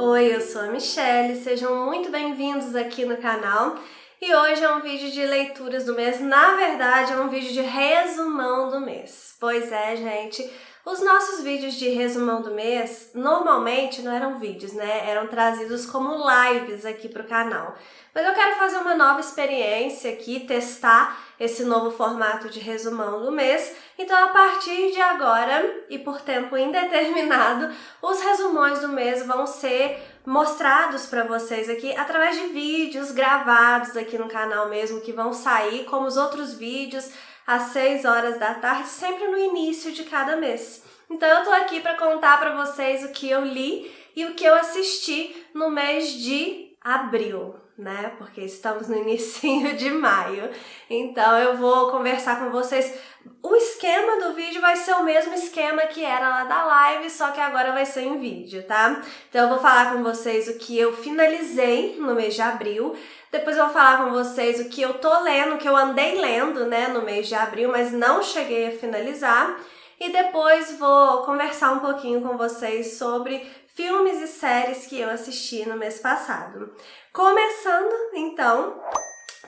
Oi, eu sou a Michelle, sejam muito bem-vindos aqui no canal. E hoje é um vídeo de leituras do mês, na verdade é um vídeo de resumão do mês. Pois é, gente, os nossos vídeos de resumão do mês normalmente não eram vídeos, né? Eram trazidos como lives aqui pro canal. Mas eu quero fazer uma nova experiência aqui, testar esse novo formato de resumão do mês. Então, a partir de agora e por tempo indeterminado, os resumões do mês vão ser mostrados para vocês aqui através de vídeos gravados aqui no canal mesmo, que vão sair como os outros vídeos às 6 horas da tarde, sempre no início de cada mês. Então eu tô aqui para contar para vocês o que eu li e o que eu assisti no mês de abril, né? Porque estamos no inicinho de maio. Então eu vou conversar com vocês. O esquema do vídeo vai ser o mesmo esquema que era lá da live, só que agora vai ser em vídeo, tá? Então eu vou falar com vocês o que eu finalizei no mês de abril. Depois eu vou falar com vocês o que eu tô lendo, o que eu andei lendo, né, no mês de abril, mas não cheguei a finalizar. E depois vou conversar um pouquinho com vocês sobre filmes e séries que eu assisti no mês passado. Começando, então,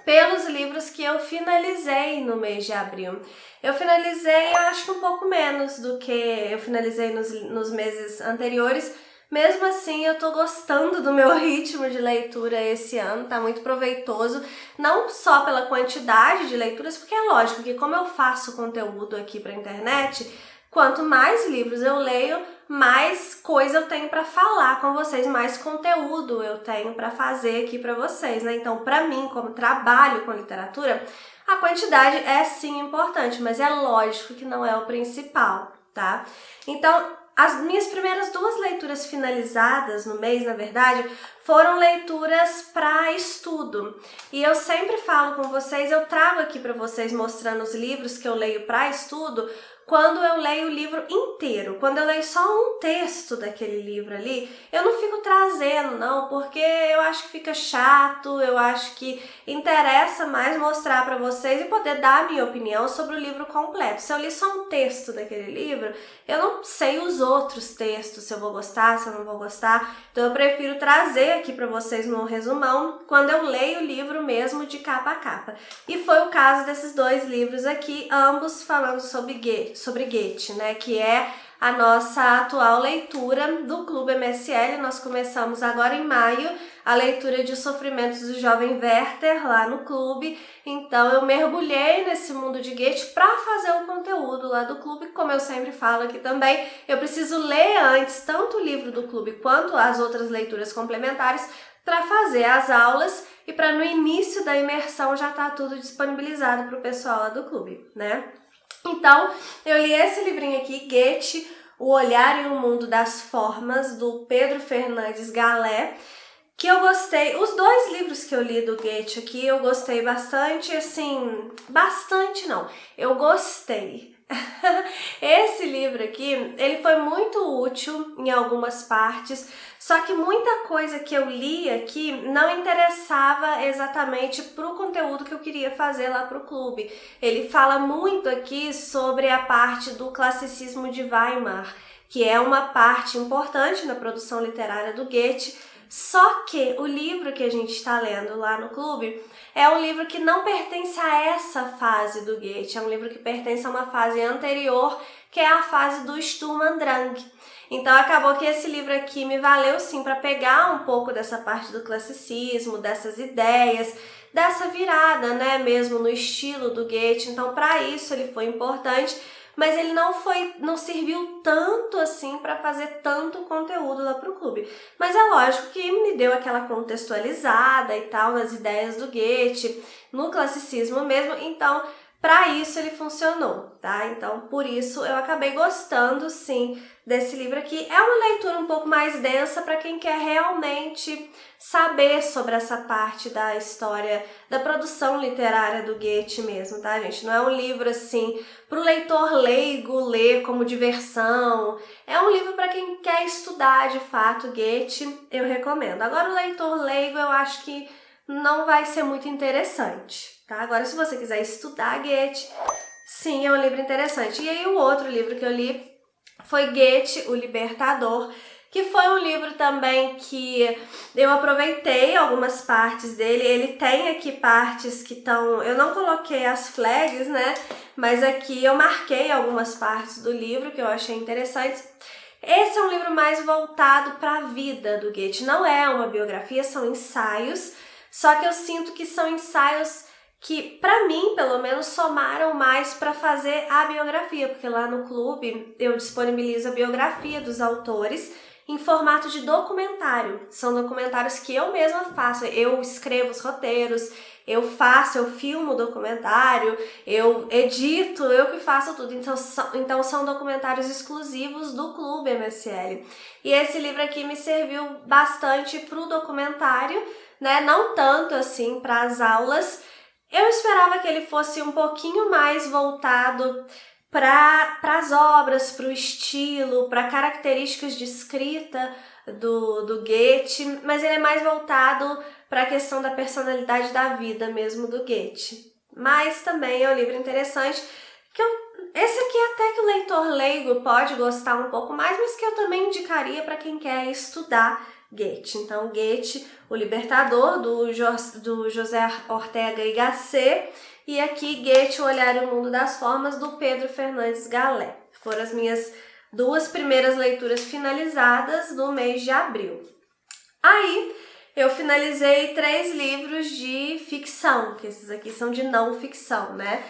pelos livros que eu finalizei no mês de abril. Eu finalizei, eu acho que um pouco menos do que eu finalizei nos meses anteriores. Mesmo assim, eu tô gostando do meu ritmo de leitura esse ano, tá muito proveitoso, não só pela quantidade de leituras, porque é lógico que como eu faço conteúdo aqui pra internet, quanto mais livros eu leio, mais coisa eu tenho para falar com vocês, mais conteúdo eu tenho para fazer aqui para vocês, né? Então, para mim, como trabalho com literatura, a quantidade é sim importante, mas é lógico que não é o principal, tá? Então, as minhas primeiras 2 leituras finalizadas no mês, na verdade, foram leituras para estudo. E eu sempre falo com vocês, eu trago aqui para vocês mostrando os livros que eu leio para estudo, quando eu leio o livro inteiro. Quando eu leio só um texto daquele livro ali, eu não fico trazendo, não, porque eu acho que fica chato, eu acho que interessa mais mostrar para vocês e poder dar a minha opinião sobre o livro completo. Se eu li só um texto daquele livro, eu não sei os outros textos, se eu vou gostar, se eu não vou gostar. Então eu prefiro trazer aqui para vocês no resumão, quando eu leio o livro mesmo de capa a capa. E foi o caso desses 2 livros aqui, ambos falando sobre Goethe, né, que é a nossa atual leitura do Clube MSL. Nós começamos agora em maio a leitura de Os Sofrimentos do Jovem Werther lá no clube, então eu mergulhei nesse mundo de Goethe para fazer o conteúdo lá do clube. Como eu sempre falo aqui também, eu preciso ler antes tanto o livro do clube quanto as outras leituras complementares para fazer as aulas e para no início da imersão já tá tudo disponibilizado para o pessoal lá do clube, né? Então, eu li esse livrinho aqui, Goethe, O Olhar e o Mundo das Formas, do Pedro Fernandes Galé, que eu gostei. Os 2 livros que eu li do Goethe aqui, eu gostei bastante, assim, bastante não, eu gostei. Esse livro aqui, ele foi muito útil em algumas partes, só que muita coisa que eu li aqui não interessava exatamente para o conteúdo que eu queria fazer lá para o clube. Ele fala muito aqui sobre a parte do classicismo de Weimar, que é uma parte importante na produção literária do Goethe. Só que o livro que a gente está lendo lá no clube é um livro que não pertence a essa fase do Goethe, é um livro que pertence a uma fase anterior, que é a fase do Sturm und Drang. Então acabou que esse livro aqui me valeu sim para pegar um pouco dessa parte do classicismo, dessas ideias, dessa virada, né, mesmo no estilo do Goethe. Então para isso ele foi importante, mas ele não serviu tanto assim para fazer tanto conteúdo lá pro clube. Mas é lógico que me deu aquela contextualizada e tal nas ideias do Goethe, no classicismo mesmo, então para isso ele funcionou, tá? Então por isso eu acabei gostando sim desse livro aqui. É uma leitura um pouco mais densa para quem quer realmente saber sobre essa parte da história, da produção literária do Goethe mesmo, tá, gente? Não é um livro assim para o leitor leigo ler como diversão. É um livro para quem quer estudar de fato Goethe, eu recomendo. Agora o leitor leigo eu acho que não vai ser muito interessante, tá? Agora se você quiser estudar Goethe, sim, é um livro interessante. E aí o outro livro que eu li foi Goethe, o Libertador, que foi um livro também que eu aproveitei algumas partes dele. Ele tem aqui partes que estão... Eu não coloquei as flags, né? Mas aqui eu marquei algumas partes do livro que eu achei interessantes. Esse é um livro mais voltado para a vida do Goethe. Não é uma biografia, são ensaios. Só que eu sinto que são ensaios que, para mim, pelo menos, somaram mais para fazer a biografia. Porque lá no clube eu disponibilizo a biografia dos autores em formato de documentário. São documentários que eu mesma faço. Eu escrevo os roteiros, eu filmo o documentário, eu edito, eu que faço tudo. Então são documentários exclusivos do Clube MSL. E esse livro aqui me serviu bastante para o documentário, né? Não tanto assim para as aulas. Eu esperava que ele fosse um pouquinho mais voltado para as obras, para o estilo, para características de escrita do Goethe, mas ele é mais voltado para a questão da personalidade da vida mesmo do Goethe. Mas também é um livro interessante, esse aqui até que o leitor leigo pode gostar um pouco mais, mas que eu também indicaria para quem quer estudar Goethe. Então, Goethe, o Libertador, do José Ortega y Gasset, e aqui Goethe, o Olhar e o Mundo das Formas, do Pedro Fernandes Galé. Foram as minhas 2 primeiras leituras finalizadas no mês de abril. Aí, eu finalizei 3 livros de ficção, que esses aqui são de não ficção, né?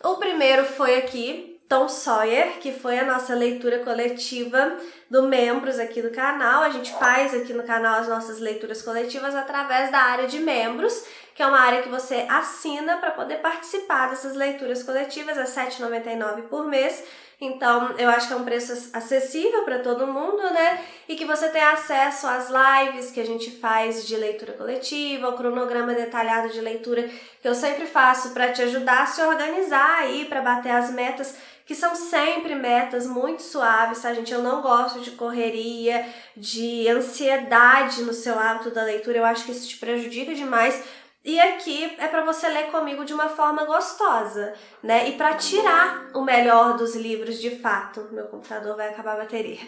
O primeiro foi aqui, Tom Sawyer, que foi a nossa leitura coletiva do membros aqui do canal. A gente faz aqui no canal as nossas leituras coletivas através da área de membros, que é uma área que você assina para poder participar dessas leituras coletivas, é R$ 7,99 por mês. Então, eu acho que é um preço acessível para todo mundo, né? E que você tem acesso às lives que a gente faz de leitura coletiva, o cronograma detalhado de leitura que eu sempre faço para te ajudar a se organizar aí, para bater as metas, que são sempre metas muito suaves, tá, gente? Eu não gosto de correria, de ansiedade no seu hábito da leitura, eu acho que isso te prejudica demais. E aqui é para você ler comigo de uma forma gostosa, né? E para tirar o melhor dos livros de fato. Meu computador vai acabar a bateria.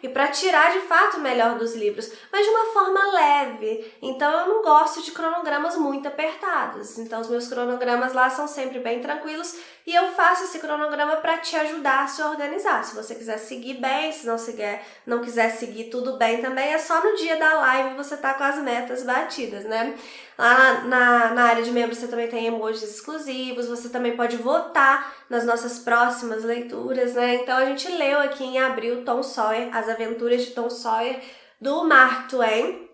E para tirar de fato o melhor dos livros, mas de uma forma leve. Então eu não gosto de cronogramas muito apertados. Então os meus cronogramas lá são sempre bem tranquilos e eu faço esse cronograma para te ajudar a se organizar. Se você quiser seguir bem, se não quiser seguir tudo bem também, é só no dia da live você tá com as metas batidas, né? Lá na área de membros você também tem emojis exclusivos, você também pode votar nas nossas próximas leituras, né? Então a gente leu aqui em abril Tom Sawyer, As Aventuras de Tom Sawyer, do Mark Twain,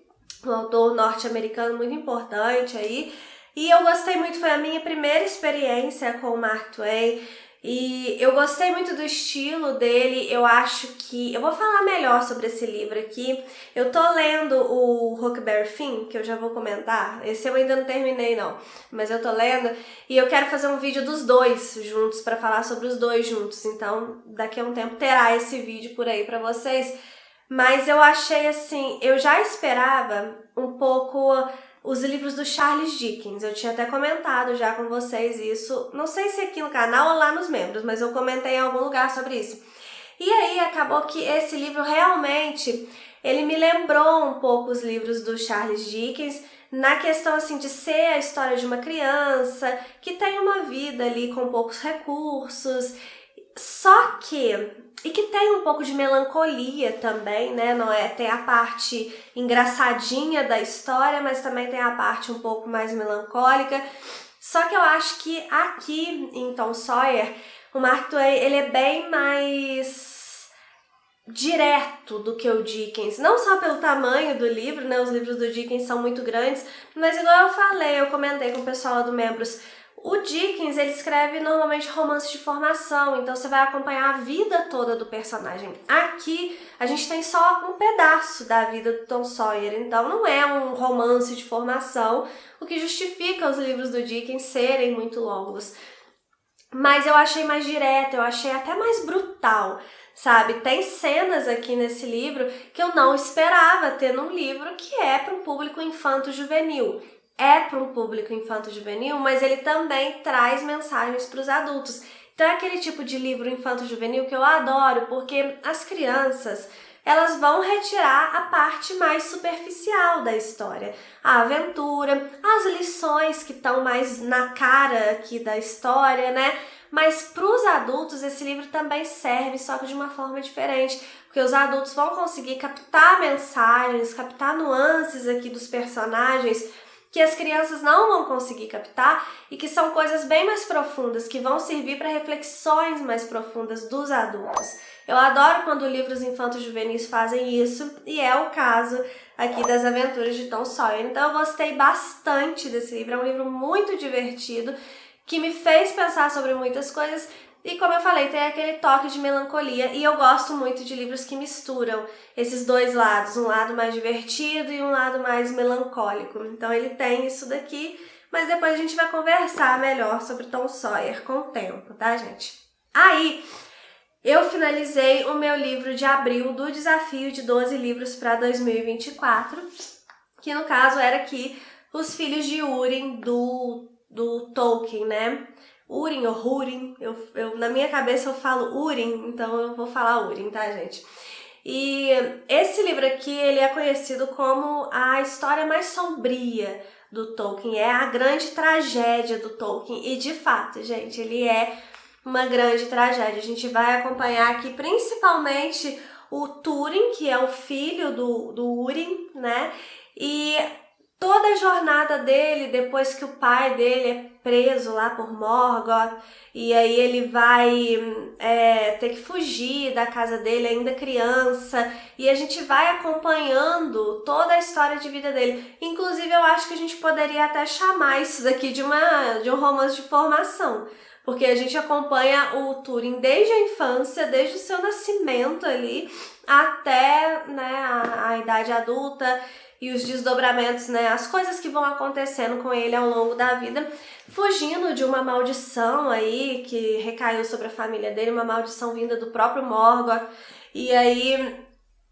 um autor norte-americano muito importante aí. E eu gostei muito, foi a minha primeira experiência com o Mark Twain. E eu gostei muito do estilo dele, eu acho que... Eu vou falar melhor sobre esse livro aqui. Eu tô lendo o Huckleberry Finn, que eu já vou comentar. Esse eu ainda não terminei não, mas eu tô lendo. E eu quero fazer um vídeo dos dois juntos, pra falar sobre os dois juntos. Então, daqui a um tempo terá esse vídeo por aí pra vocês. Mas eu achei assim, eu já esperava um pouco... os livros do Charles Dickens, eu tinha até comentado já com vocês isso, não sei se aqui no canal ou lá nos membros, mas eu comentei em algum lugar sobre isso. E aí acabou que esse livro realmente, ele me lembrou um pouco os livros do Charles Dickens, na questão assim de ser a história de uma criança que tem uma vida ali com poucos recursos, só que... E que tem um pouco de melancolia também, né? Não é? Tem a parte engraçadinha da história, mas também tem a parte um pouco mais melancólica. Só que eu acho que aqui em Tom Sawyer, o Mark Twain, ele é bem mais direto do que o Dickens. Não só pelo tamanho do livro, né? Os livros do Dickens são muito grandes, mas igual eu falei, eu comentei com o pessoal do Membros, o Dickens, ele escreve normalmente romance de formação, então você vai acompanhar a vida toda do personagem. Aqui, a gente tem só um pedaço da vida do Tom Sawyer, então não é um romance de formação, o que justifica os livros do Dickens serem muito longos. Mas eu achei mais direto, eu achei até mais brutal, sabe? Tem cenas aqui nesse livro que eu não esperava ter num livro que é para um público infanto-juvenil. É para um público infanto-juvenil, mas ele também traz mensagens para os adultos. Então é aquele tipo de livro infanto-juvenil que eu adoro, porque as crianças elas vão retirar a parte mais superficial da história, a aventura, as lições que estão mais na cara aqui da história, né? Mas para os adultos esse livro também serve, só que de uma forma diferente, porque os adultos vão conseguir captar mensagens, captar nuances aqui dos personagens que as crianças não vão conseguir captar e que são coisas bem mais profundas, que vão servir para reflexões mais profundas dos adultos. Eu adoro quando livros infantos juvenis fazem isso, e é o caso aqui das Aventuras de Tom Sawyer. Então eu gostei bastante desse livro, é um livro muito divertido, que me fez pensar sobre muitas coisas e, como eu falei, tem aquele toque de melancolia, e eu gosto muito de livros que misturam esses dois lados, um lado mais divertido e um lado mais melancólico. Então ele tem isso daqui, mas depois a gente vai conversar melhor sobre Tom Sawyer com o tempo, tá, gente? Aí, eu finalizei o meu livro de abril do desafio de 12 livros para 2024, que no caso era aqui Os Filhos de Húrin, do Tolkien, né? Húrin ou Húrin, na minha cabeça eu falo Húrin, então eu vou falar Húrin, tá, gente? E esse livro aqui, ele é conhecido como a história mais sombria do Tolkien, é a grande tragédia do Tolkien, e de fato, gente, ele é uma grande tragédia. A gente vai acompanhar aqui principalmente o Túrin, que é o filho do Húrin, né? E toda a jornada dele, depois que o pai dele é preso lá por Morgoth, e aí ele vai ter que fugir da casa dele ainda criança, e a gente vai acompanhando toda a história de vida dele. Inclusive, eu acho que a gente poderia até chamar isso daqui de um romance de formação, porque a gente acompanha o Túrin desde a infância, desde o seu nascimento ali, até, né, a idade adulta, e os desdobramentos, né, as coisas que vão acontecendo com ele ao longo da vida, fugindo de uma maldição aí que recaiu sobre a família dele, uma maldição vinda do próprio Morgoth. E aí,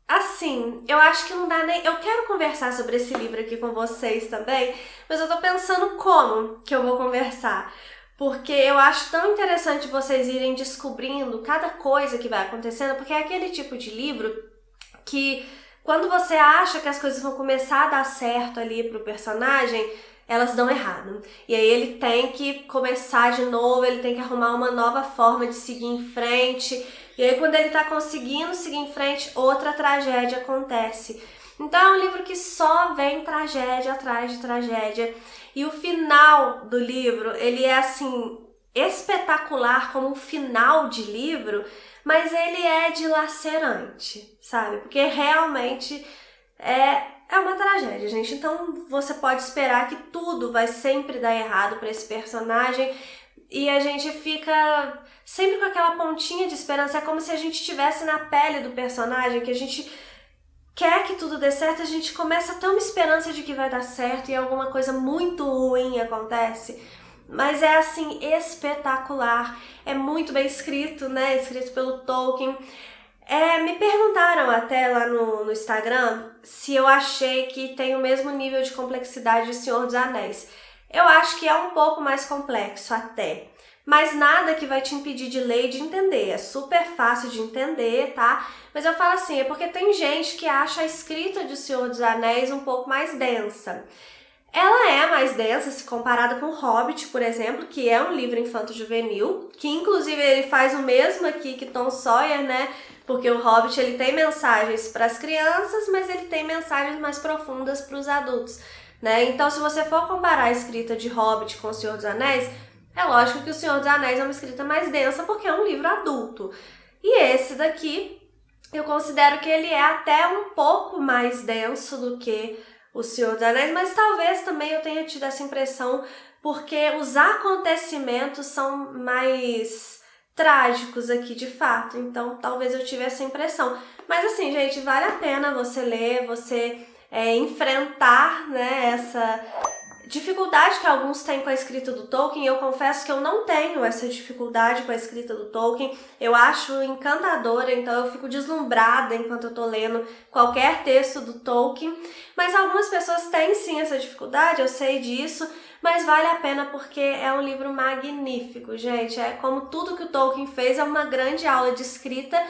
assim, eu acho que não dá nem... Eu quero conversar sobre esse livro aqui com vocês também, mas eu tô pensando como que eu vou conversar, porque eu acho tão interessante vocês irem descobrindo cada coisa que vai acontecendo, porque é aquele tipo de livro que, quando você acha que as coisas vão começar a dar certo ali pro personagem, elas dão errado. E aí ele tem que começar de novo, ele tem que arrumar uma nova forma de seguir em frente. E aí quando ele tá conseguindo seguir em frente, outra tragédia acontece. Então é um livro que só vem tragédia atrás de tragédia. E o final do livro, ele é assim, espetacular como um final de livro, mas ele é dilacerante, sabe? Porque realmente é uma tragédia, gente. Então você pode esperar que tudo vai sempre dar errado para esse personagem, e a gente fica sempre com aquela pontinha de esperança. É como se a gente estivesse na pele do personagem, que a gente quer que tudo dê certo, a gente começa a ter uma esperança de que vai dar certo e alguma coisa muito ruim acontece. Mas é assim, espetacular, é muito bem escrito, né? Escrito pelo Tolkien. Me perguntaram até lá no Instagram se eu achei que tem o mesmo nível de complexidade de Senhor dos Anéis. Eu acho que é um pouco mais complexo até, mas nada que vai te impedir de ler e de entender. É super fácil de entender, tá? Mas eu falo assim, é porque tem gente que acha a escrita de Senhor dos Anéis um pouco mais densa. Ela é mais densa se comparada com o Hobbit, por exemplo, que é um livro infanto-juvenil, que inclusive ele faz o mesmo aqui que Tom Sawyer, né? Porque o Hobbit, ele tem mensagens para as crianças, mas ele tem mensagens mais profundas para os adultos, né? Então, se você for comparar a escrita de Hobbit com O Senhor dos Anéis, é lógico que O Senhor dos Anéis é uma escrita mais densa, porque é um livro adulto. E esse daqui, eu considero que ele é até um pouco mais denso do que O Senhor dos Anéis, mas talvez também eu tenha tido essa impressão porque os acontecimentos são mais trágicos aqui de fato, então talvez eu tive essa impressão. Mas assim, gente, vale a pena você ler, você enfrentar, né, essa dificuldade que alguns têm com a escrita do Tolkien. Eu confesso que eu não tenho essa dificuldade com a escrita do Tolkien, eu acho encantadora, então eu fico deslumbrada enquanto eu tô lendo qualquer texto do Tolkien, mas algumas pessoas têm sim essa dificuldade, eu sei disso, mas vale a pena porque é um livro magnífico, gente. É como tudo que o Tolkien fez, é uma grande aula de escrita,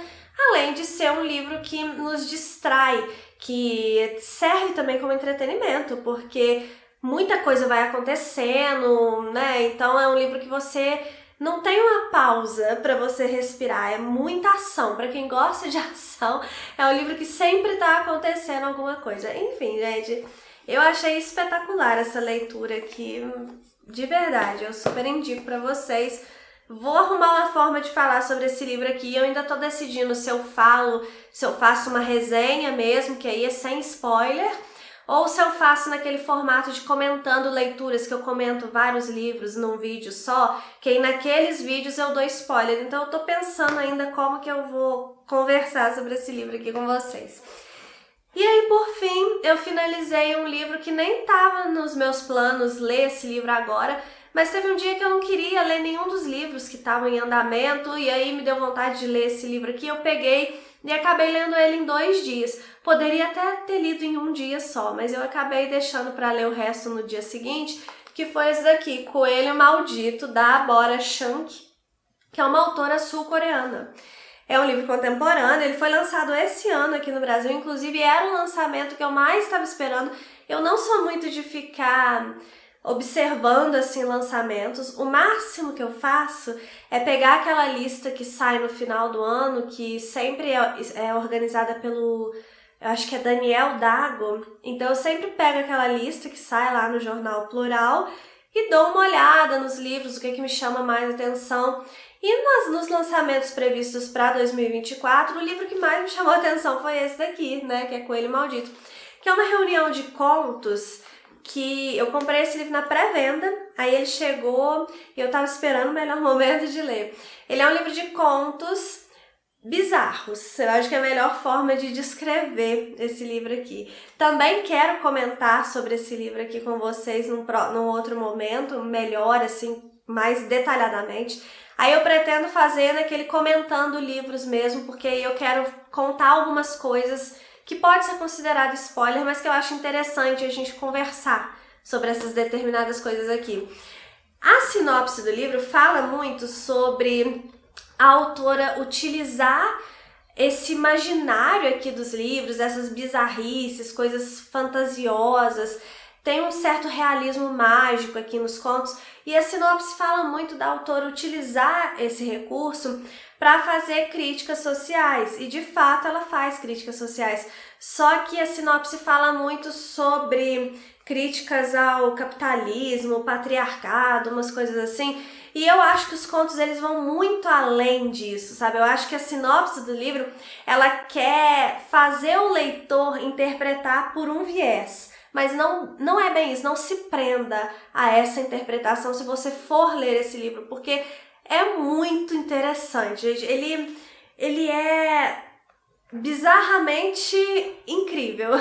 além de ser um livro que nos distrai, que serve também como entretenimento, porque muita coisa vai acontecendo, né? Então é um livro que você não tem uma pausa para você respirar, é muita ação. Para quem gosta de ação, é um livro que sempre tá acontecendo alguma coisa. Enfim, gente, eu achei espetacular essa leitura aqui, de verdade, eu super indico para vocês. Vou arrumar uma forma de falar sobre esse livro aqui, eu ainda tô decidindo se eu faço uma resenha mesmo, que aí é sem spoiler, ou se eu faço naquele formato de comentando leituras, que eu comento vários livros num vídeo só, que aí naqueles vídeos eu dou spoiler. Então eu tô pensando ainda como que eu vou conversar sobre esse livro aqui com vocês. E aí, por fim, eu finalizei um livro que nem estava nos meus planos ler esse livro agora, mas teve um dia que eu não queria ler nenhum dos livros que estavam em andamento, e aí me deu vontade de ler esse livro aqui, eu peguei e acabei lendo ele em 2 dias. Poderia até ter lido em um dia só, mas eu acabei deixando para ler o resto no dia seguinte, que foi esse daqui, Coelho Maldito, da Bora Chunk, que é uma autora sul-coreana. É um livro contemporâneo, ele foi lançado esse ano aqui no Brasil, inclusive era o lançamento que eu mais estava esperando. Eu não sou muito de ficar observando assim lançamentos. O máximo que eu faço é pegar aquela lista que sai no final do ano, que sempre é organizada pelo, eu acho que é Daniel Dago. Então eu sempre pego aquela lista que sai lá no Jornal Plural e dou uma olhada nos livros, o que me chama mais atenção. E nos lançamentos previstos para 2024, o livro que mais me chamou a atenção foi esse daqui, né, que é Coelho Maldito, que é uma reunião de contos que eu comprei esse livro na pré-venda, aí ele chegou e eu tava esperando o melhor momento de ler. Ele é um livro de contos bizarros, eu acho que é a melhor forma de descrever esse livro aqui. Também quero comentar sobre esse livro aqui com vocês num outro momento, melhor assim, mais detalhadamente. Aí eu pretendo fazer naquele comentando livros mesmo, porque eu quero contar algumas coisas que pode ser considerado spoiler, mas que eu acho interessante a gente conversar sobre essas determinadas coisas aqui. A sinopse do livro fala muito sobre a autora utilizar esse imaginário aqui dos livros, essas bizarrices, coisas fantasiosas, tem um certo realismo mágico aqui nos contos, e a sinopse fala muito da autora utilizar esse recurso para fazer críticas sociais, e de fato ela faz críticas sociais, só que a sinopse fala muito sobre críticas ao capitalismo, patriarcado, umas coisas assim, e eu acho que os contos eles vão muito além disso, sabe? Eu acho que a sinopse do livro, ela quer fazer o leitor interpretar por um viés, mas não é bem isso, não se prenda a essa interpretação se você for ler esse livro, porque é muito interessante. Ele é bizarramente incrível.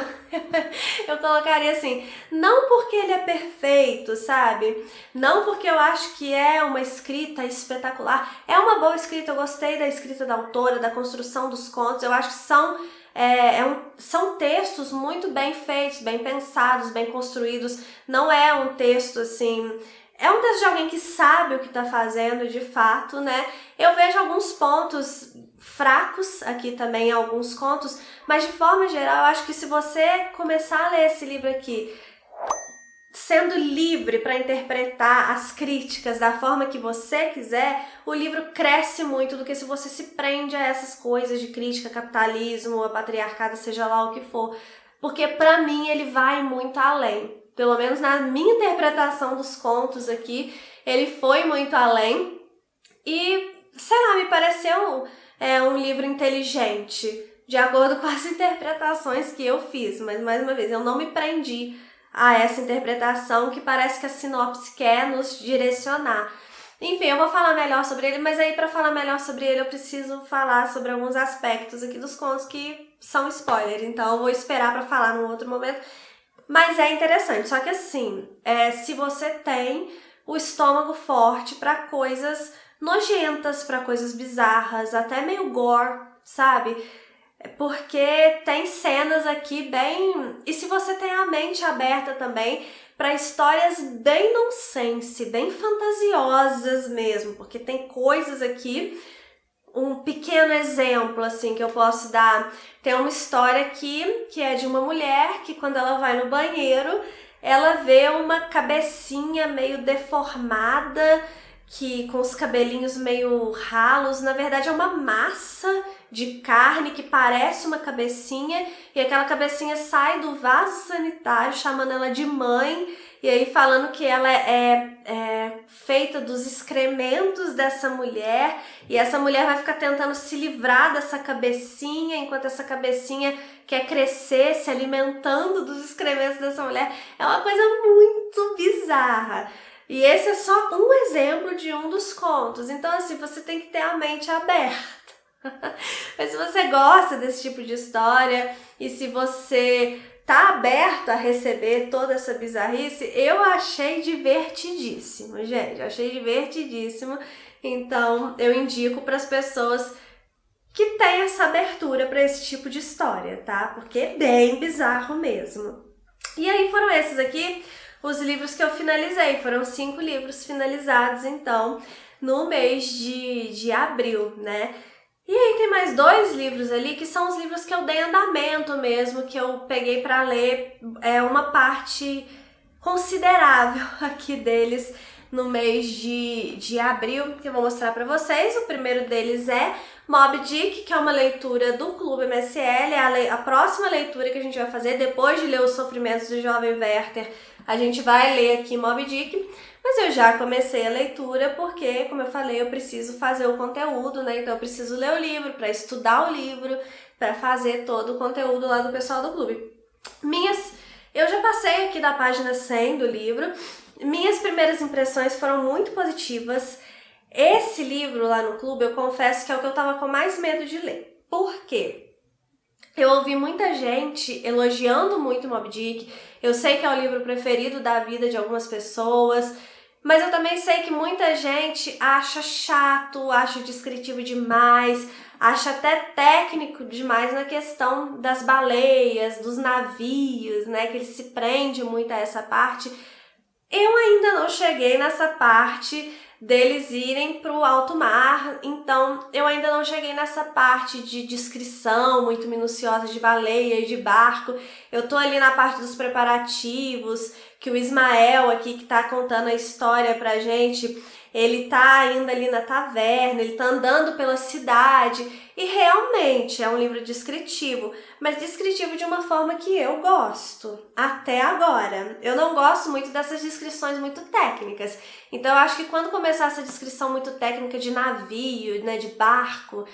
Eu colocaria assim, não porque ele é perfeito, sabe? Não porque eu acho que é uma escrita espetacular. É uma boa escrita, eu gostei da escrita da autora, da construção dos contos, eu acho que são textos muito bem feitos, bem pensados, bem construídos. Não é um texto assim... É um texto de alguém que sabe o que está fazendo de fato, né? Eu vejo alguns pontos fracos aqui também, alguns contos, mas de forma geral, eu acho que se você começar a ler esse livro aqui sendo livre para interpretar as críticas da forma que você quiser, o livro cresce muito do que se você se prende a essas coisas de crítica, capitalismo, a patriarcado, seja lá o que for. Porque para mim ele vai muito além. Pelo menos na minha interpretação dos contos aqui, ele foi muito além. E, sei lá, me pareceu um livro inteligente, de acordo com as interpretações que eu fiz. Mas, mais uma vez, eu não me prendi a essa interpretação que parece que a sinopse quer nos direcionar. Enfim, eu vou falar melhor sobre ele, mas aí para falar melhor sobre ele eu preciso falar sobre alguns aspectos aqui dos contos que são spoiler, então eu vou esperar para falar num outro momento. Mas é interessante, só que assim, se você tem o estômago forte para coisas nojentas, para coisas bizarras, até meio gore, sabe? Porque tem cenas aqui bem... E se você tem a mente aberta também para histórias bem nonsense, bem fantasiosas mesmo, porque tem coisas aqui um pequeno exemplo assim que eu posso dar. Tem uma história aqui que é de uma mulher que quando ela vai no banheiro, ela vê uma cabecinha meio deformada, que com os cabelinhos meio ralos, na verdade é uma massa de carne que parece uma cabecinha, e aquela cabecinha sai do vaso sanitário chamando ela de mãe, e aí falando que ela é feita dos excrementos dessa mulher, e essa mulher vai ficar tentando se livrar dessa cabecinha, enquanto essa cabecinha quer crescer, se alimentando dos excrementos dessa mulher. É uma coisa muito bizarra. E esse é só um exemplo de um dos contos. Então, assim, você tem que ter a mente aberta. Mas se você gosta desse tipo de história e se você tá aberto a receber toda essa bizarrice, eu achei divertidíssimo, gente. Eu achei divertidíssimo. Então, eu indico para as pessoas que têm essa abertura para esse tipo de história, tá? Porque é bem bizarro mesmo. E aí foram esses aqui os livros que eu finalizei. Foram 5 livros finalizados, então, no mês de abril, né? E aí tem mais 2 livros ali que são os livros que eu dei andamento mesmo, que eu peguei para ler uma parte considerável aqui deles no mês de abril, que eu vou mostrar para vocês. O primeiro deles é Moby Dick, que é uma leitura do Clube MSL, é a próxima leitura que a gente vai fazer depois de ler Os Sofrimentos do Jovem Werther. A gente vai ler aqui Moby Dick, mas eu já comecei a leitura porque, como eu falei, eu preciso fazer o conteúdo, né? Então eu preciso ler o livro, para estudar o livro, para fazer todo o conteúdo lá do pessoal do clube. Eu já passei aqui da página 100 do livro. Minhas primeiras impressões foram muito positivas. Esse livro lá no clube, eu confesso que é o que eu tava com mais medo de ler. Por quê? Eu ouvi muita gente elogiando muito Moby Dick. Eu sei que é o livro preferido da vida de algumas pessoas, mas eu também sei que muita gente acha chato, acha descritivo demais, acha até técnico demais na questão das baleias, dos navios, né? Que ele se prende muito a essa parte. Eu ainda não cheguei nessa parte deles irem para o alto mar, então eu ainda não cheguei nessa parte de descrição muito minuciosa de baleia e de barco. Eu tô ali na parte dos preparativos, que o Ismael aqui que tá contando a história pra gente, ele tá ainda ali na taverna, ele tá andando pela cidade, e realmente é um livro descritivo, mas descritivo de uma forma que eu gosto, até agora. Eu não gosto muito dessas descrições muito técnicas, então eu acho que quando começar essa descrição muito técnica de navio, né, de barco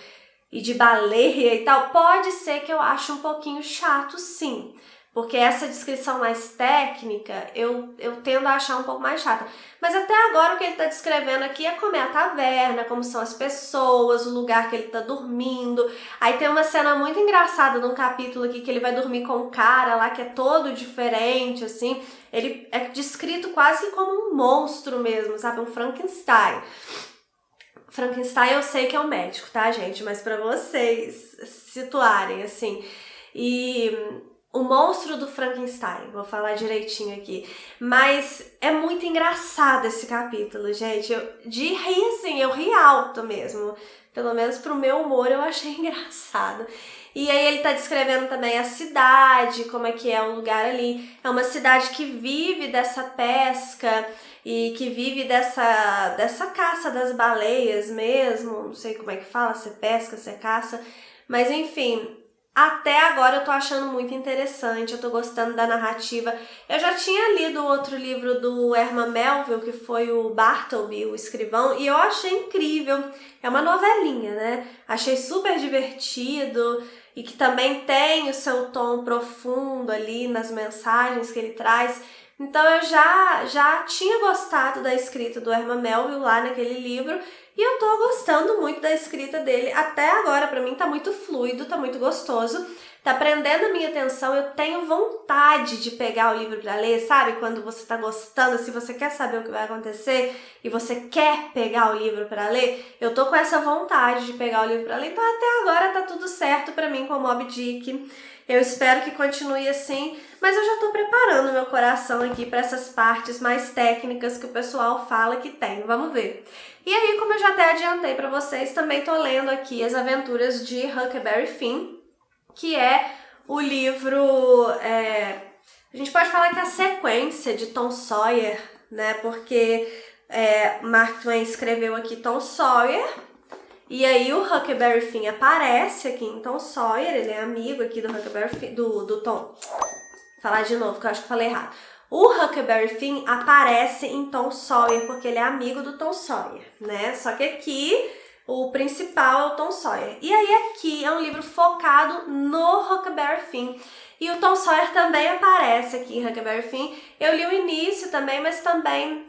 e de baleia e tal, pode ser que eu ache um pouquinho chato, sim. Porque essa descrição mais técnica, eu tendo a achar um pouco mais chata. Mas até agora o que ele está descrevendo aqui é como é a taverna, como são as pessoas, o lugar que ele está dormindo. Aí tem uma cena muito engraçada num capítulo aqui que ele vai dormir com um cara lá que é todo diferente, assim. Ele é descrito quase que como um monstro mesmo, sabe? Um Frankenstein. Frankenstein eu sei que é um médico, tá, gente? Mas para vocês situarem, assim. E o monstro do Frankenstein, vou falar direitinho aqui. Mas é muito engraçado esse capítulo, gente. De rir, assim, eu ri alto mesmo. Pelo menos pro meu humor eu achei engraçado. E aí ele tá descrevendo também a cidade, como é que é o lugar ali. É uma cidade que vive dessa pesca e que vive dessa caça das baleias mesmo. Não sei como é que fala, se é pesca, se é caça. Mas enfim, até agora eu tô achando muito interessante, eu tô gostando da narrativa. Eu já tinha lido outro livro do Herman Melville, que foi o Bartleby, o Escrivão, e eu achei incrível. É uma novelinha, né? Achei super divertido e que também tem o seu tom profundo ali nas mensagens que ele traz. Então eu já tinha gostado da escrita do Herman Melville lá naquele livro e eu tô gostando muito da escrita dele até agora. Pra mim tá muito fluido, tá muito gostoso, tá prendendo a minha atenção. Eu tenho vontade de pegar o livro pra ler, sabe? Quando você tá gostando, se você quer saber o que vai acontecer e você quer pegar o livro pra ler, eu tô com essa vontade de pegar o livro pra ler. Então até agora tá tudo certo pra mim com o Moby Dick. Eu espero que continue assim, mas eu já tô preparando meu coração aqui para essas partes mais técnicas que o pessoal fala que tem. Vamos ver. E aí, como eu já até adiantei para vocês, também tô lendo aqui As Aventuras de Huckleberry Finn, que é o livro... a gente pode falar que é a sequência de Tom Sawyer, né? Porque Mark Twain escreveu aqui Tom Sawyer, e aí o Huckleberry Finn aparece aqui em Tom Sawyer, ele é amigo aqui do Huckleberry Finn, do Tom. Vou falar de novo, que eu acho que falei errado. O Huckleberry Finn aparece em Tom Sawyer, porque ele é amigo do Tom Sawyer, né? Só que aqui o principal é o Tom Sawyer. E aí aqui é um livro focado no Huckleberry Finn. E o Tom Sawyer também aparece aqui em Huckleberry Finn. Eu li o início também, mas também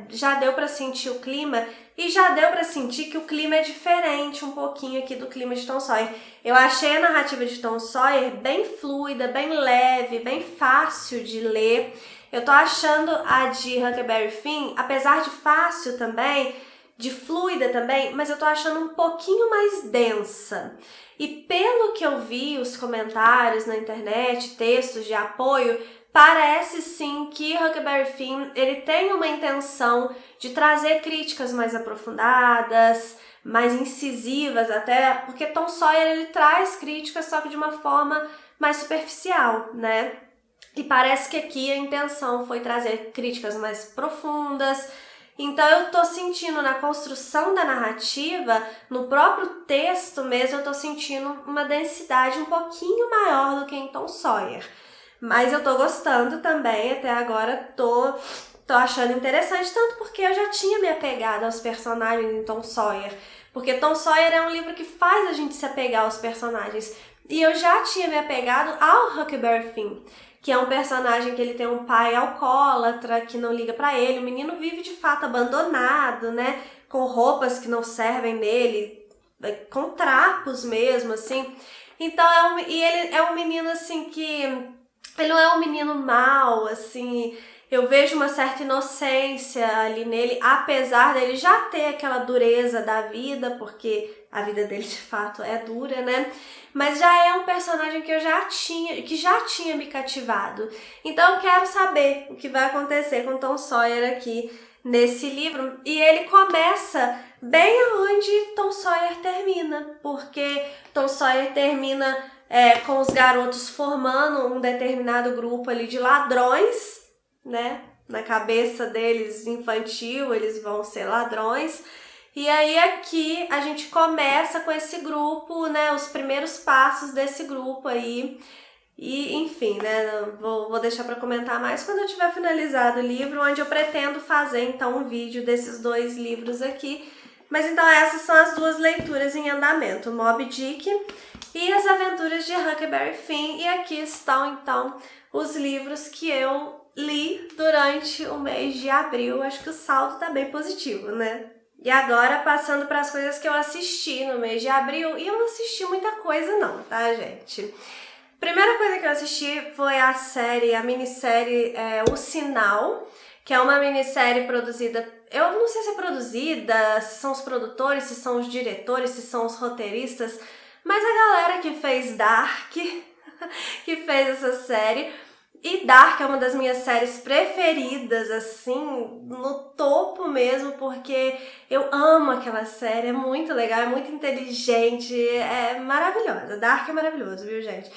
já deu pra sentir o clima. E já deu pra sentir que o clima é diferente um pouquinho aqui do clima de Tom Sawyer. Eu achei a narrativa de Tom Sawyer bem fluida, bem leve, bem fácil de ler. Eu tô achando a de Huckleberry Finn, apesar de fácil também, de fluida também, mas eu tô achando um pouquinho mais densa. E pelo que eu vi, os comentários na internet, textos de apoio, parece sim que Huckleberry Finn ele tem uma intenção de trazer críticas mais aprofundadas, mais incisivas até, porque Tom Sawyer ele traz críticas só que de uma forma mais superficial, né? E parece que aqui a intenção foi trazer críticas mais profundas. Então eu tô sentindo na construção da narrativa, no próprio texto mesmo, eu tô sentindo uma densidade um pouquinho maior do que em Tom Sawyer. Mas eu tô gostando também, até agora tô achando interessante, tanto porque eu já tinha me apegado aos personagens em Tom Sawyer. Porque Tom Sawyer é um livro que faz a gente se apegar aos personagens. E eu já tinha me apegado ao Huckleberry Finn, que é um personagem que ele tem um pai alcoólatra, que não liga pra ele. O menino vive de fato abandonado, né? Com roupas que não servem nele, com trapos mesmo, assim. Então, ele é um menino, assim, que... Ele não é um menino mau, assim... Eu vejo uma certa inocência ali nele, apesar dele já ter aquela dureza da vida, porque a vida dele de fato é dura, né? Mas já é um personagem que já tinha me cativado. Então eu quero saber o que vai acontecer com Tom Sawyer aqui nesse livro. E ele começa bem aonde Tom Sawyer termina, porque Tom Sawyer termina com os garotos formando um determinado grupo ali de ladrões, né? Na cabeça deles, infantil, eles vão ser ladrões. E aí aqui a gente começa com esse grupo, né? Os primeiros passos desse grupo aí. E, enfim, né? Vou deixar para comentar mais quando eu tiver finalizado o livro, onde eu pretendo fazer, então, um vídeo desses dois livros aqui. Mas, então, essas são as duas leituras em andamento, Moby Dick e As Aventuras de Huckleberry Finn. E aqui estão, então, os livros que eu li durante o mês de abril. Acho que o saldo tá bem positivo, né? E agora, passando para as coisas que eu assisti no mês de abril. E eu não assisti muita coisa não, tá, gente? Primeira coisa que eu assisti foi a minissérie O Sinal, que é uma minissérie produzida... Eu não sei se é produzida, se são os produtores, se são os diretores, se são os roteiristas, mas a galera que fez Dark, que fez essa série... E Dark é uma das minhas séries preferidas, assim, no topo mesmo, porque eu amo aquela série, é muito legal, é muito inteligente, é maravilhosa. Dark é maravilhoso, viu, gente?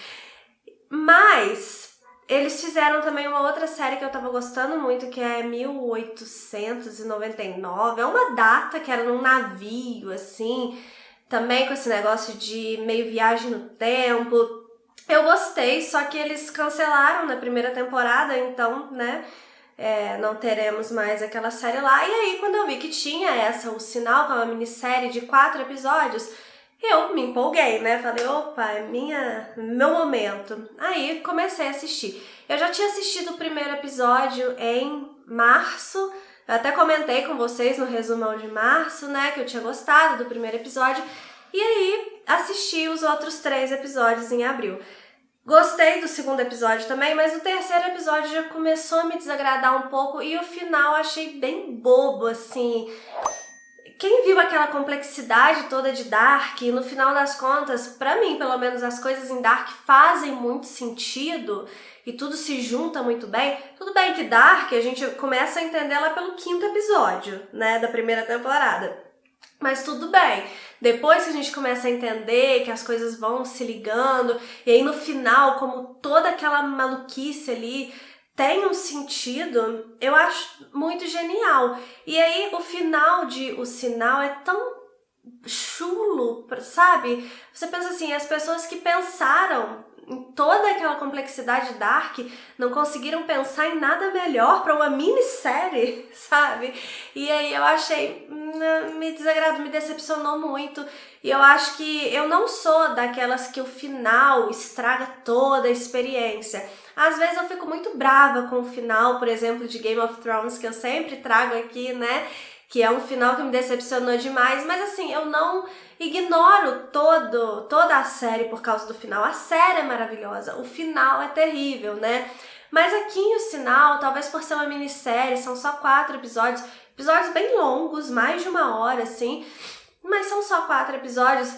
Mas eles fizeram também uma outra série que eu tava gostando muito, que é 1899. É uma data que era num navio, assim, também com esse negócio de meio viagem no tempo. Eu gostei, só que eles cancelaram na primeira temporada, então, né, não teremos mais aquela série lá. E aí, quando eu vi que tinha O Sinal, que é uma minissérie de 4 episódios, eu me empolguei, né? Falei, opa, é meu momento. Aí, comecei a assistir. Eu já tinha assistido o primeiro episódio em março, eu até comentei com vocês no resumão de março, né, que eu tinha gostado do primeiro episódio. E aí, assisti os outros 3 episódios em abril. Gostei do segundo episódio também, mas o terceiro episódio já começou a me desagradar um pouco e o final achei bem bobo, assim. quem viu aquela complexidade toda de Dark, e no final das contas, pra mim, pelo menos, as coisas em Dark fazem muito sentido e tudo se junta muito bem. Tudo bem que Dark a gente começa a entender lá pelo 5º episódio, né, da primeira temporada. Mas tudo bem, depois que a gente começa a entender que as coisas vão se ligando, e aí no final, como toda aquela maluquice ali tem um sentido, eu acho muito genial. E aí o final de O Sinal é tão chulo, sabe? Você pensa assim, as pessoas que pensaram em toda aquela complexidade Dark não conseguiram pensar em nada melhor para uma minissérie, sabe? E aí eu achei, me desagradou, me decepcionou muito. E eu acho que eu não sou daquelas que o final estraga toda a experiência. Às vezes eu fico muito brava com o final, por exemplo, de Game of Thrones, que eu sempre trago aqui, né? Que é um final que me decepcionou demais, mas assim, eu não ignoro toda a série por causa do final. A série é maravilhosa, o final é terrível, né? Mas aqui em O Sinal, talvez por ser uma minissérie, são só 4 episódios, episódios bem longos, mais de 1 hora, assim, mas são só 4 episódios.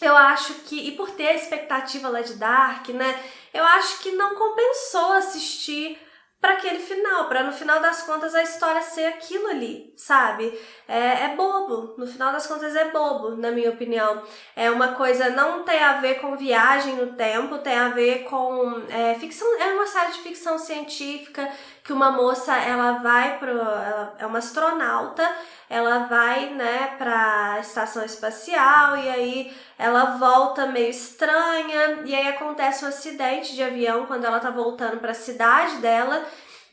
Eu acho que, e por ter a expectativa lá de Dark, né, eu acho que não compensou assistir para aquele final, para no final das contas a história ser aquilo ali, sabe? É bobo, no final das contas é bobo, na minha opinião. É uma coisa, não tem a ver com viagem no tempo, tem a ver com ficção, é uma série de ficção científica que uma moça, ela é uma astronauta, ela vai, né, pra estação espacial e aí ela volta meio estranha e aí acontece um acidente de avião quando ela tá voltando para a cidade dela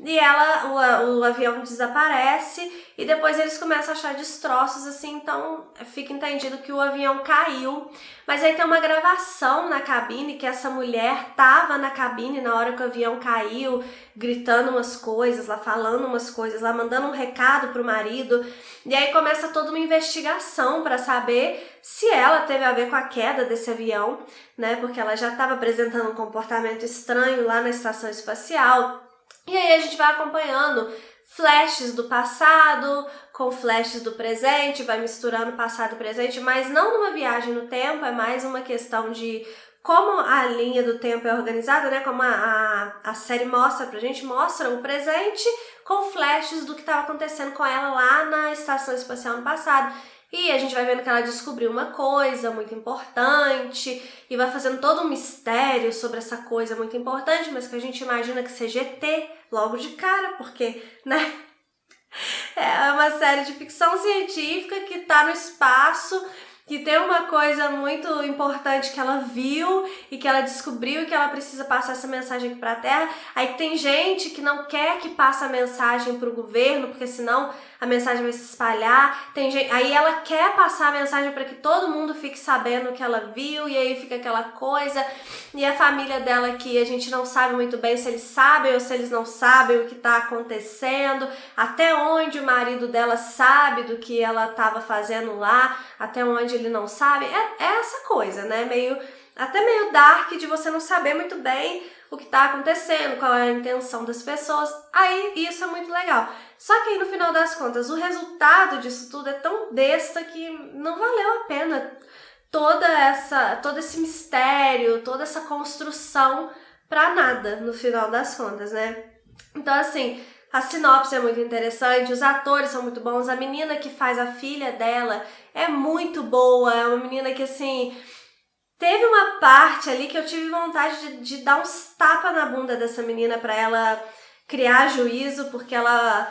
e o avião desaparece e depois eles começam a achar destroços assim, então fica entendido que o avião caiu. Mas aí tem uma gravação na cabine que essa mulher tava na cabine na hora que o avião caiu, gritando umas coisas lá, falando umas coisas lá, mandando um recado pro marido. E aí começa toda uma investigação para saber se ela teve a ver com a queda desse avião, né? Porque ela já estava apresentando um comportamento estranho lá na estação espacial. E aí a gente vai acompanhando flashes do passado com flashes do presente, vai misturando passado e presente, mas não numa viagem no tempo, é mais uma questão de como a linha do tempo é organizada, né? Como a série mostra pra gente, mostra o presente com flashes do que estava acontecendo com ela lá na estação espacial no passado. E a gente vai vendo que ela descobriu uma coisa muito importante e vai fazendo todo um mistério sobre essa coisa muito importante, mas que a gente imagina que seja ET logo de cara, porque, né? É uma série de ficção científica que tá no espaço, que tem uma coisa muito importante que ela viu e que ela descobriu e que ela precisa passar essa mensagem aqui pra Terra. Aí tem gente que não quer que passe a mensagem pro governo, porque senão a mensagem vai se espalhar. Tem gente, aí ela quer passar a mensagem para que todo mundo fique sabendo o que ela viu e aí fica aquela coisa. E a família dela que a gente não sabe muito bem se eles sabem ou se eles não sabem o que tá acontecendo, até onde o marido dela sabe do que ela estava fazendo lá, até onde ele não sabe. É essa coisa, né? Até meio dark, de você não saber muito bem o que está acontecendo, qual é a intenção das pessoas. Aí isso é muito legal. Só que aí no final das contas, o resultado disso tudo é tão besta que não valeu a pena todo esse mistério, toda essa construção pra nada no final das contas, né? Então assim, a sinopse é muito interessante, os atores são muito bons, a menina que faz a filha dela é muito boa, é uma menina que assim, teve uma parte ali que eu tive vontade de dar uns tapas na bunda dessa menina pra ela criar juízo, porque ela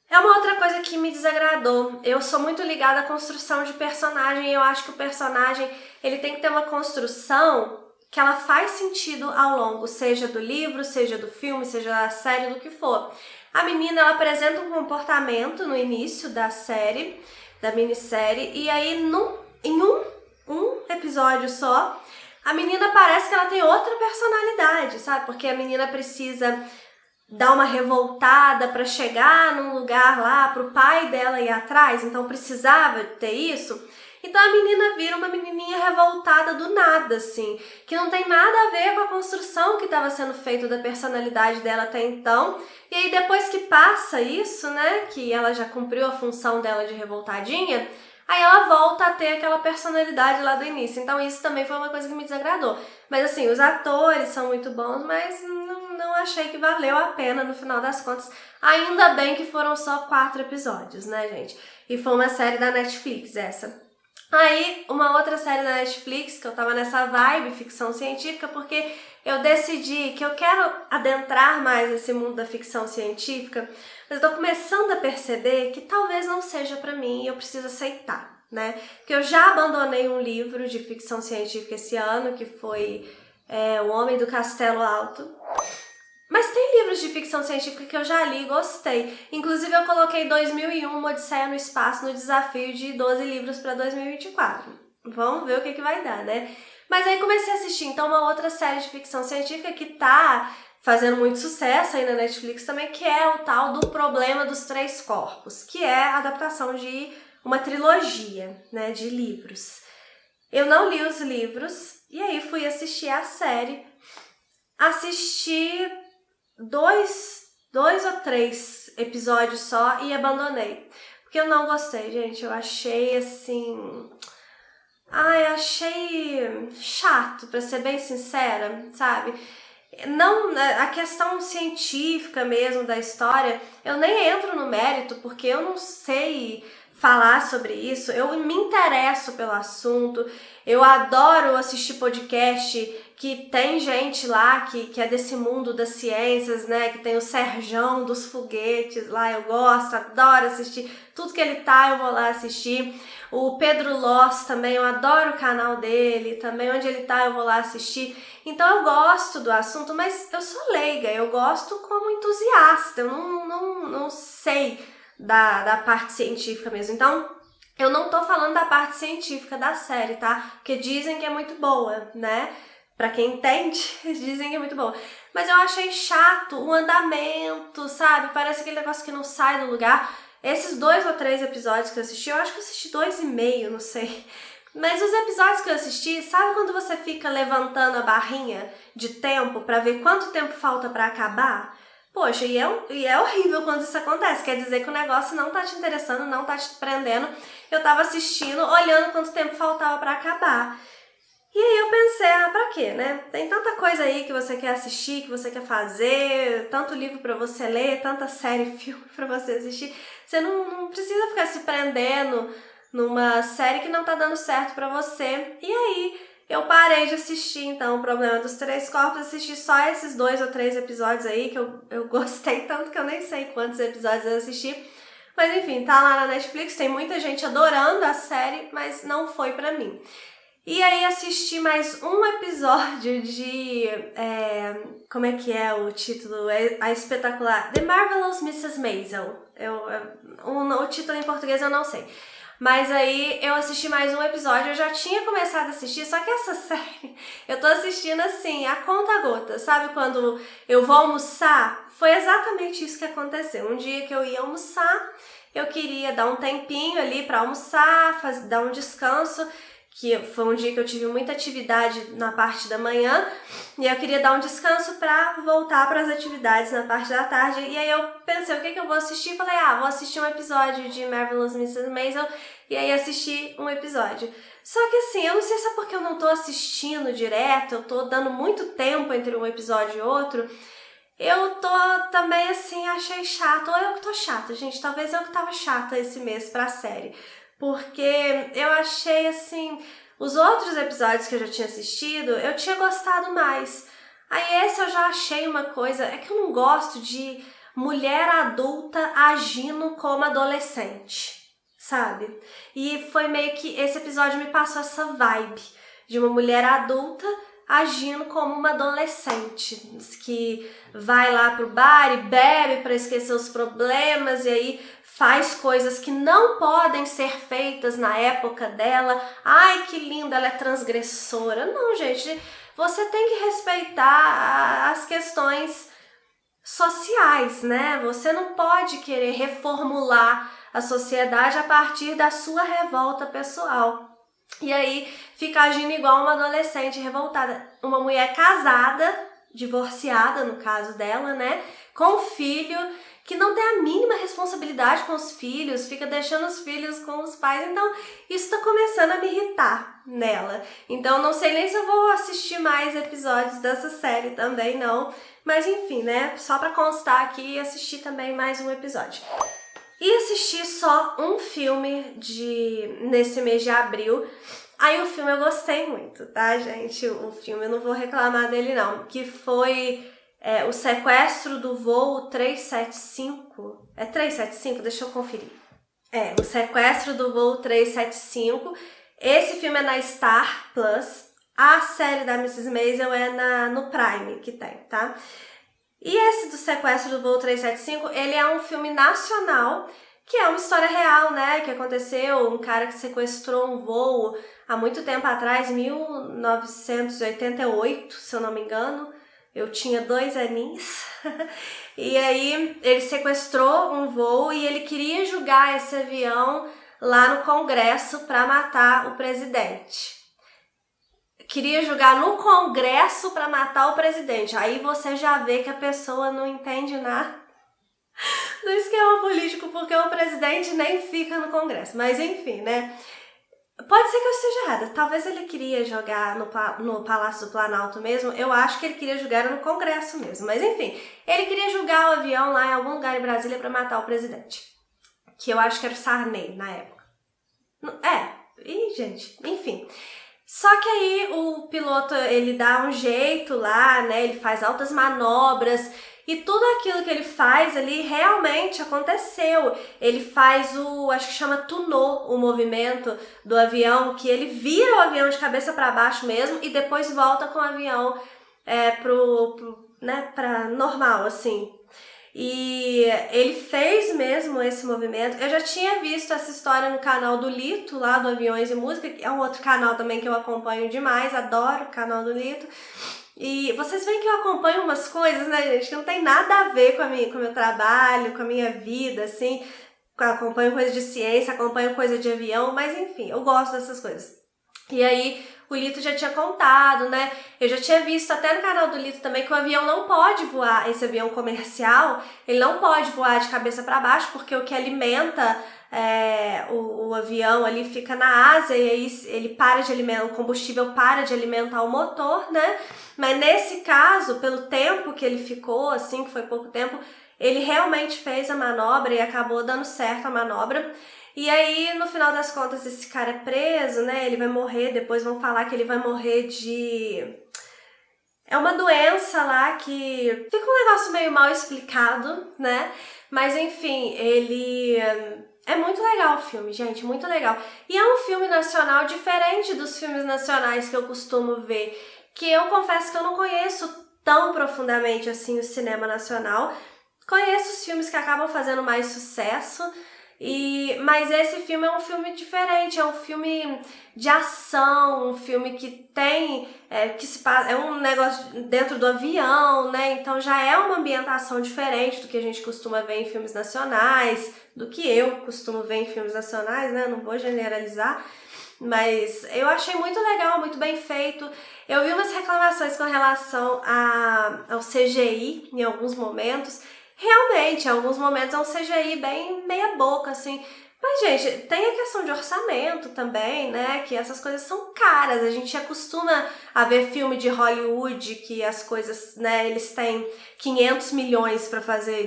é uma outra coisa que me desagradou. Eu sou muito ligada à construção de personagem e eu acho que o personagem ele tem que ter uma construção que ela faz sentido ao longo, seja do livro, seja do filme, seja da série, do que for. A menina, ela apresenta um comportamento no início da série, da minissérie, e aí em um episódio só, a menina parece que ela tem outra personalidade, sabe? Porque a menina precisa dar uma revoltada para chegar num lugar lá, pro pai dela ir atrás, então precisava ter isso. Então a menina vira uma menininha revoltada do nada, assim, que não tem nada a ver com a construção que estava sendo feita da personalidade dela até então. E aí depois que passa isso, né, que ela já cumpriu a função dela de revoltadinha, aí ela volta a ter aquela personalidade lá do início. Então isso também foi uma coisa que me desagradou. Mas assim, os atores são muito bons, mas não achei que valeu a pena no final das contas. Ainda bem que foram só 4 episódios, né, gente? E foi uma série da Netflix, essa. Aí, uma outra série da Netflix, que eu tava nessa vibe, ficção científica, porque eu decidi que eu quero adentrar mais esse mundo da ficção científica, mas eu tô começando a perceber que talvez não seja pra mim e eu preciso aceitar, né? Porque eu já abandonei um livro de ficção científica esse ano, que foi O Homem do Castelo Alto. Mas tem livros de ficção científica que eu já li e gostei. Inclusive, eu coloquei 2001, Uma Odisseia no Espaço, no desafio de 12 livros para 2024. Vamos ver o que vai dar, né? Mas aí comecei a assistir, então, uma outra série de ficção científica que tá fazendo muito sucesso aí na Netflix também, que é o tal do Problema dos Três Corpos, que é a adaptação de uma trilogia, né, de livros. Eu não li os livros, e aí fui assistir a série. Assisti dois ou 3 episódios só e abandonei. Porque eu não gostei, gente. Eu achei assim... achei chato, pra ser bem sincera, sabe? Não, a questão científica mesmo da história, eu nem entro no mérito, porque eu não sei falar sobre isso, eu me interesso pelo assunto, eu adoro assistir podcast que tem gente lá que é desse mundo das ciências, né, que tem o Serjão dos foguetes lá, eu gosto, adoro assistir, tudo que ele tá eu vou lá assistir. O Pedro Loss também, eu adoro o canal dele, também onde ele tá eu vou lá assistir. Então eu gosto do assunto, mas eu sou leiga, eu gosto como entusiasta, eu não sei da parte científica mesmo. Então eu não tô falando da parte científica da série, tá? Porque dizem que é muito boa, né? Pra quem entende, dizem que é muito boa. Mas eu achei chato o andamento, sabe? Parece aquele negócio que não sai do lugar. Esses 2 ou 3 episódios que eu assisti, eu acho que eu assisti 2,5, não sei. Mas os episódios que eu assisti, sabe quando você fica levantando a barrinha de tempo pra ver quanto tempo falta pra acabar? Poxa, e é horrível quando isso acontece. Quer dizer que o negócio não tá te interessando, não tá te prendendo. Eu tava assistindo, olhando quanto tempo faltava pra acabar. E aí eu pensei, pra quê, né? Tem tanta coisa aí que você quer assistir, que você quer fazer, tanto livro pra você ler, tanta série, filme pra você assistir. Você não precisa ficar se prendendo numa série que não tá dando certo pra você. E aí eu parei de assistir, então, O Problema dos Três Corpos, assisti só esses 2 ou 3 episódios aí, que eu gostei tanto que eu nem sei quantos episódios eu assisti. Mas enfim, tá lá na Netflix, tem muita gente adorando a série, mas não foi pra mim. E aí assisti mais um episódio de... como é que é o título? A espetacular... The Marvelous Mrs. Maisel. O título em português eu não sei. Mas aí eu assisti mais um episódio, eu já tinha começado a assistir, só que essa série eu tô assistindo assim, a conta-gota, sabe? Quando eu vou almoçar, foi exatamente isso que aconteceu. Um dia que eu ia almoçar, eu queria dar um tempinho ali pra almoçar, dar um descanso, que foi um dia que eu tive muita atividade na parte da manhã, e eu queria dar um descanso pra voltar para as atividades na parte da tarde, e aí eu pensei, o que eu vou assistir? Falei, vou assistir um episódio de Marvelous Mrs. Maisel, e aí assisti um episódio. Só que assim, eu não sei se é porque eu não tô assistindo direto, eu tô dando muito tempo entre um episódio e outro, eu tô também assim, achei chato, ou eu que tô chata, gente, talvez eu que tava chata esse mês pra série. Porque eu achei assim, os outros episódios que eu já tinha assistido, eu tinha gostado mais. Aí esse eu já achei uma coisa, é que eu não gosto de mulher adulta agindo como adolescente, sabe? E foi meio que esse episódio me passou essa vibe de uma mulher adulta agindo como uma adolescente, que vai lá pro bar e bebe para esquecer os problemas e aí faz coisas que não podem ser feitas na época dela. Ai, que linda, ela é transgressora. Não, gente, você tem que respeitar as questões sociais, né? Você não pode querer reformular a sociedade a partir da sua revolta pessoal. E aí fica agindo igual uma adolescente revoltada. Uma mulher casada, divorciada no caso dela, né? Com filho, que não tem a mínima responsabilidade com os filhos, fica deixando os filhos com os pais, então isso tá começando a me irritar nela. Então não sei nem se eu vou assistir mais episódios dessa série também não, mas enfim, né, só pra constar aqui, assistir também mais um episódio. E assisti só um filme nesse mês de abril. Aí o filme eu gostei muito, tá, gente? O filme eu não vou reclamar dele não, que foi O Sequestro do Voo 375. É 375? Deixa eu conferir. O Sequestro do Voo 375. Esse filme é na Star Plus. A série da Mrs. Maisel é no Prime que tem, tá? E esse do Sequestro do Voo 375, ele é um filme nacional, que é uma história real, né, que aconteceu, um cara que sequestrou um voo há muito tempo atrás, 1988, se eu não me engano, eu tinha 2 aninhos, e aí ele sequestrou um voo e ele queria julgar esse avião lá no Congresso para matar o presidente. Queria julgar no Congresso para matar o presidente. Aí você já vê que a pessoa não entende nada do esquema político, porque o presidente nem fica no Congresso. Mas enfim, né? Pode ser que eu esteja errada. Talvez ele queria jogar no Palácio do Planalto mesmo. Eu acho que ele queria julgar no Congresso mesmo. Mas enfim, ele queria julgar o avião lá em algum lugar em Brasília para matar o presidente. Que eu acho que era o Sarney na época. Gente, enfim. Só que aí o piloto, ele dá um jeito lá, né, ele faz altas manobras e tudo aquilo que ele faz ali realmente aconteceu. Ele faz acho que chama tunô, o movimento do avião, que ele vira o avião de cabeça para baixo mesmo e depois volta com o avião pra normal, assim. E ele fez mesmo esse movimento. Eu já tinha visto essa história no canal do Lito, lá do Aviões e Música, que é um outro canal também que eu acompanho demais, adoro o canal do Lito. E vocês veem que eu acompanho umas coisas, né, gente, que não tem nada a ver com o meu trabalho, com a minha vida, assim. Eu acompanho coisa de ciência, acompanho coisa de avião, mas enfim, eu gosto dessas coisas. E aí, o Lito já tinha contado, né? Eu já tinha visto até no canal do Lito também que o avião não pode voar, esse avião comercial, ele não pode voar de cabeça para baixo, porque o que alimenta o avião ali fica na asa e aí ele para de alimentar, o combustível para de alimentar o motor, né? Mas nesse caso, pelo tempo que ele ficou, assim, que foi pouco tempo, ele realmente fez a manobra e acabou dando certo a manobra. E aí, no final das contas, esse cara é preso, né? Ele vai morrer, depois vão falar que ele vai morrer de... É uma doença lá que fica um negócio meio mal explicado, né? Mas enfim, ele... É muito legal o filme, gente, muito legal. E é um filme nacional diferente dos filmes nacionais que eu costumo ver, que eu confesso que eu não conheço tão profundamente assim o cinema nacional. Conheço os filmes que acabam fazendo mais sucesso, mas esse filme é um filme diferente, é um filme de ação, um filme que tem, que se passa, é um negócio dentro do avião, né? Então já é uma ambientação diferente do que a gente costuma ver em filmes nacionais, do que eu costumo ver em filmes nacionais, né? Não vou generalizar, mas eu achei muito legal, muito bem feito. Eu vi umas reclamações com relação ao CGI em alguns momentos. Realmente, em alguns momentos é um CGI bem meia boca, assim. Mas, gente, tem a questão de orçamento também, né? Que essas coisas são caras. A gente acostuma a ver filme de Hollywood que as coisas, né? Eles têm 500 milhões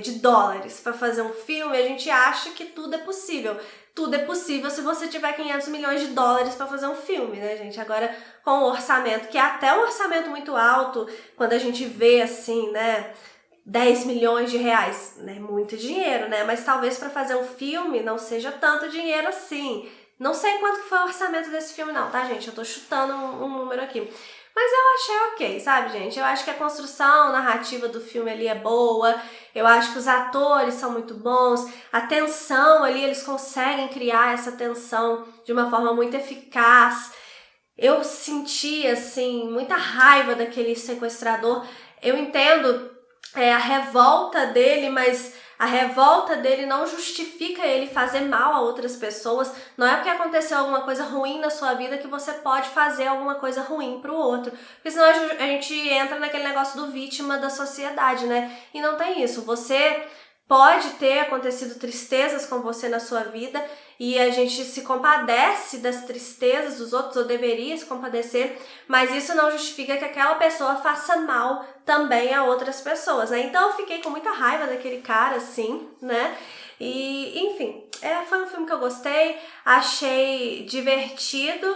de dólares para fazer um filme. A gente acha que tudo é possível. Tudo é possível se você tiver 500 milhões de dólares para fazer um filme, né, gente? Agora, com o orçamento, que é até um orçamento muito alto, quando a gente vê, assim, né... 10 milhões de reais, né? Muito dinheiro, né? Mas talvez para fazer um filme não seja tanto dinheiro assim. Não sei quanto que foi o orçamento desse filme não, tá, gente? Eu tô chutando um número aqui. Mas eu achei ok, sabe, gente? Eu acho que a construção narrativa do filme ali é boa, eu acho que os atores são muito bons, a tensão ali, eles conseguem criar essa tensão de uma forma muito eficaz. Eu senti, assim, muita raiva daquele sequestrador. Eu entendo a revolta dele, mas a revolta dele não justifica ele fazer mal a outras pessoas. Não é porque aconteceu alguma coisa ruim na sua vida que você pode fazer alguma coisa ruim pro outro. Porque senão a gente entra naquele negócio do vítima da sociedade, né? E não tem isso. Você pode ter acontecido tristezas com você na sua vida e a gente se compadece das tristezas dos outros, ou deveria se compadecer, mas isso não justifica que aquela pessoa faça mal também a outras pessoas, né? Então eu fiquei com muita raiva daquele cara, assim, né? E, enfim, foi um filme que eu gostei, achei divertido,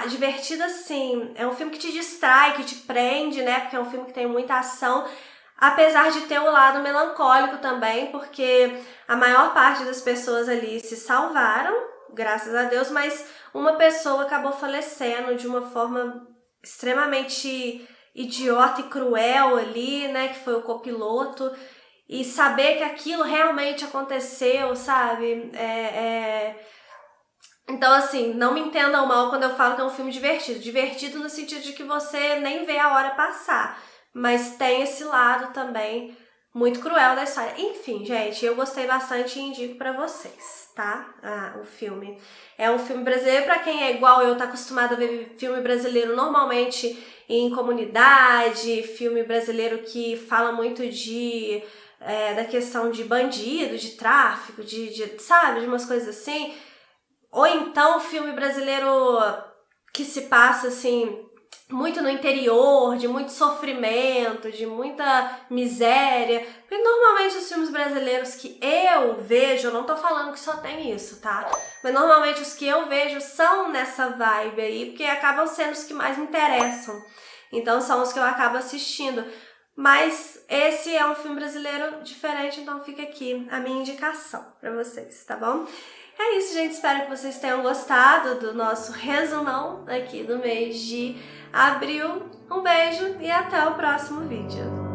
divertido assim, é um filme que te distrai, que te prende, né? Porque é um filme que tem muita ação, apesar de ter o lado melancólico também, porque a maior parte das pessoas ali se salvaram, graças a Deus, mas uma pessoa acabou falecendo de uma forma extremamente idiota e cruel ali, né, que foi o copiloto, e saber que aquilo realmente aconteceu, sabe, Então, assim, não me entendam mal quando eu falo que é um filme divertido. Divertido no sentido de que você nem vê a hora passar. Mas tem esse lado também muito cruel da história. Enfim, gente, eu gostei bastante e indico pra vocês, tá? O filme. É um filme brasileiro, pra quem é igual eu, tá acostumado a ver filme brasileiro normalmente em comunidade, filme brasileiro que fala muito da questão de bandido, de tráfico, sabe, de umas coisas assim. Ou então filme brasileiro que se passa assim muito no interior, de muito sofrimento, de muita miséria. Porque normalmente os filmes brasileiros que eu vejo, eu não tô falando que só tem isso, tá? Mas normalmente os que eu vejo são nessa vibe aí, porque acabam sendo os que mais me interessam. Então são os que eu acabo assistindo. Mas esse é um filme brasileiro diferente, então fica aqui a minha indicação pra vocês, tá bom? É isso, gente. Espero que vocês tenham gostado do nosso resumão aqui do mês de abril. Um beijo e até o próximo vídeo.